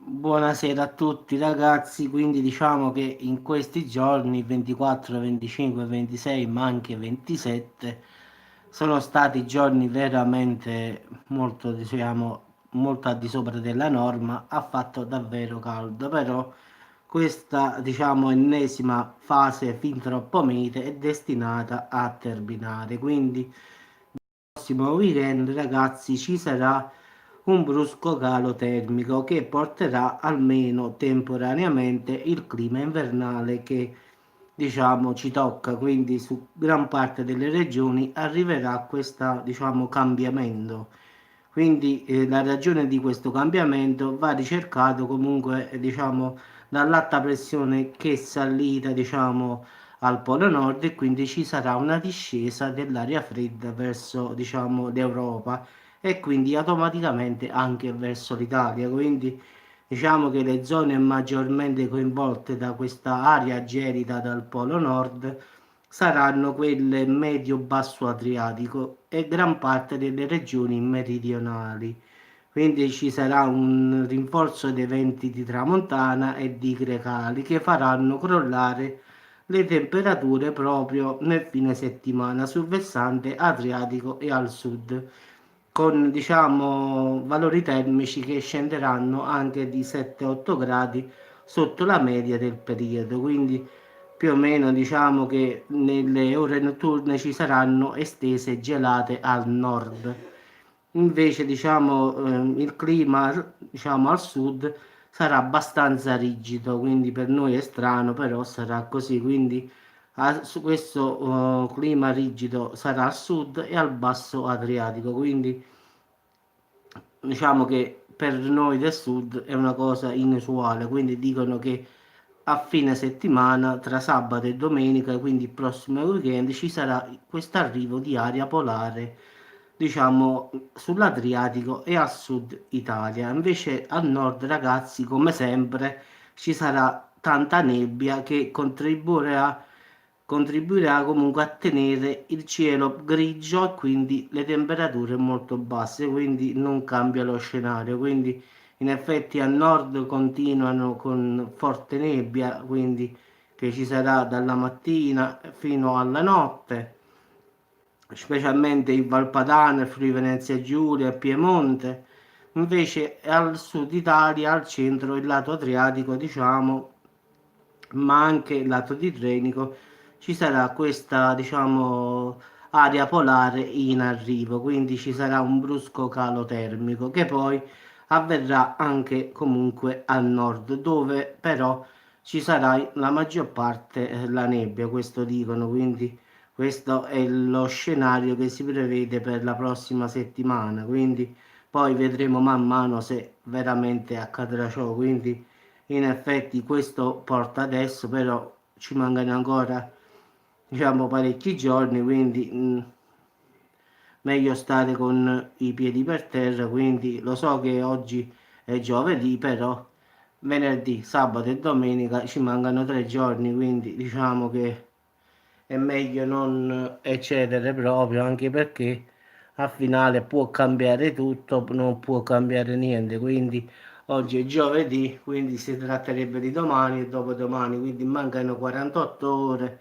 Buonasera a tutti ragazzi, quindi diciamo che in questi giorni 24, 25, 26 ma anche 27 sono stati giorni veramente molto, diciamo, molto al di sopra della norma, ha fatto davvero caldo, però questa, diciamo, ennesima fase fin troppo mite è destinata a terminare, quindi prossimo weekend, ragazzi, ci sarà un brusco calo termico che porterà almeno temporaneamente il clima invernale che diciamo ci tocca, quindi su gran parte delle regioni arriverà questo diciamo cambiamento. Quindi la ragione di questo cambiamento va ricercato comunque diciamo dall'alta pressione che è salita diciamo al Polo Nord e quindi ci sarà una discesa dell'aria fredda verso diciamo l'Europa e quindi automaticamente anche verso l'Italia. Quindi diciamo che le zone maggiormente coinvolte da questa area gelida dal Polo Nord saranno quelle medio-basso Adriatico e gran parte delle regioni meridionali. Quindi ci sarà un rinforzo dei venti di tramontana e di grecali che faranno crollare le temperature proprio nel fine settimana sul versante adriatico e al sud, con diciamo valori termici che scenderanno anche di 7-8 gradi sotto la media del periodo. Quindi più o meno diciamo che nelle ore notturne ci saranno estese gelate al nord. Invece diciamo il clima diciamo al sud sarà abbastanza rigido, quindi per noi è strano, però sarà così, quindi su questo clima rigido sarà al sud e al basso Adriatico, quindi diciamo che per noi del sud è una cosa inusuale, quindi dicono che a fine settimana, tra sabato e domenica, quindi il prossimo weekend, ci sarà questo arrivo di aria polare, diciamo, sull'Adriatico e al sud Italia. Invece al nord, ragazzi, come sempre, ci sarà tanta nebbia che contribuirà comunque a tenere il cielo grigio e quindi le temperature molto basse, quindi non cambia lo scenario. Quindi in effetti a nord continuano con forte nebbia, quindi che ci sarà dalla mattina fino alla notte, specialmente in Valpadana, Friuli Venezia Giulia e Piemonte. Invece al sud Italia, al centro, il lato adriatico, diciamo, ma anche il lato tirrenico, ci sarà questa, diciamo, area polare in arrivo, quindi ci sarà un brusco calo termico che poi avverrà anche comunque al nord, dove però ci sarà la maggior parte la nebbia, questo dicono, quindi questo è lo scenario che si prevede per la prossima settimana, quindi poi vedremo man mano se veramente accadrà ciò, quindi in effetti questo porta adesso, però ci mancano ancora diciamo parecchi giorni, quindi meglio stare con i piedi per terra, quindi lo so che oggi è giovedì, però venerdì, sabato e domenica ci mancano 3 giorni, quindi diciamo che è meglio non eccedere proprio, anche perché al finale può cambiare tutto, non può cambiare niente, quindi oggi è giovedì, quindi si tratterebbe di domani e dopodomani, quindi mancano 48 ore,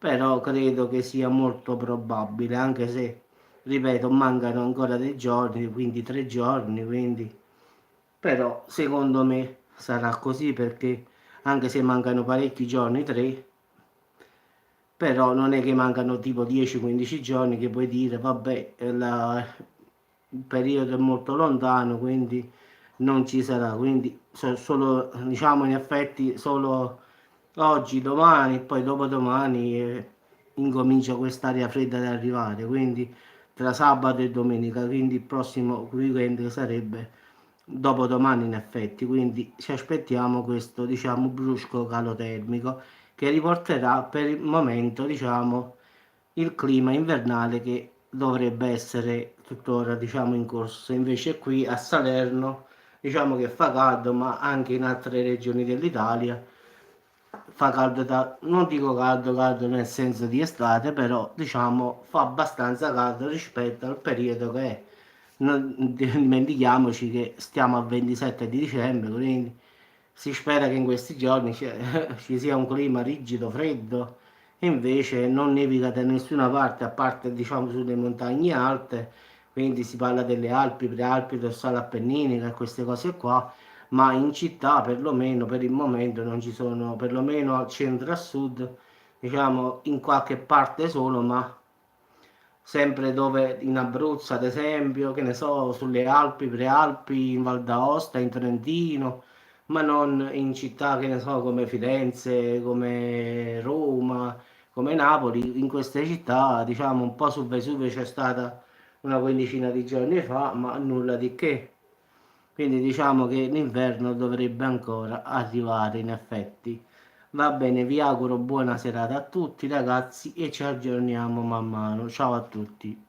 però credo che sia molto probabile, anche se, ripeto, mancano ancora dei giorni, quindi 3 giorni, quindi però secondo me sarà così perché anche se mancano parecchi giorni, 3, però non è che mancano tipo 10-15 giorni che puoi dire, vabbè, il periodo è molto lontano, quindi non ci sarà, quindi solo, diciamo in effetti solo oggi, domani, poi dopodomani incomincia quest'aria fredda ad arrivare, quindi tra sabato e domenica, quindi il prossimo weekend sarebbe dopodomani in effetti, quindi ci aspettiamo questo, diciamo, brusco calo termico che riporterà per il momento, diciamo, il clima invernale che dovrebbe essere tuttora, diciamo, in corso. Invece qui a Salerno, diciamo che fa caldo, ma anche in altre regioni dell'Italia fa caldo, non dico caldo, caldo nel senso di estate, però diciamo fa abbastanza caldo rispetto al periodo che è. non dimentichiamoci che stiamo al 27 di dicembre, quindi si spera che in questi giorni ci sia un clima rigido, freddo, e invece non nevica da nessuna parte, a parte diciamo sulle montagne alte, quindi si parla delle Alpi, Prealpi, dorsale appenninica e queste cose qua, ma in città perlomeno per il momento non ci sono, perlomeno al centro e a sud, diciamo in qualche parte solo, ma sempre dove in Abruzzo, ad esempio, che ne so, sulle Alpi, Prealpi, in Val d'Aosta, in Trentino, ma non in città, che ne so, come Firenze, come Roma, come Napoli. In queste città, diciamo, un po' sul Vesuvio c'è stata una quindicina di giorni fa, ma nulla di che. Quindi diciamo che l'inverno dovrebbe ancora arrivare in effetti. Va bene, vi auguro buona serata a tutti ragazzi e ci aggiorniamo man mano. Ciao a tutti.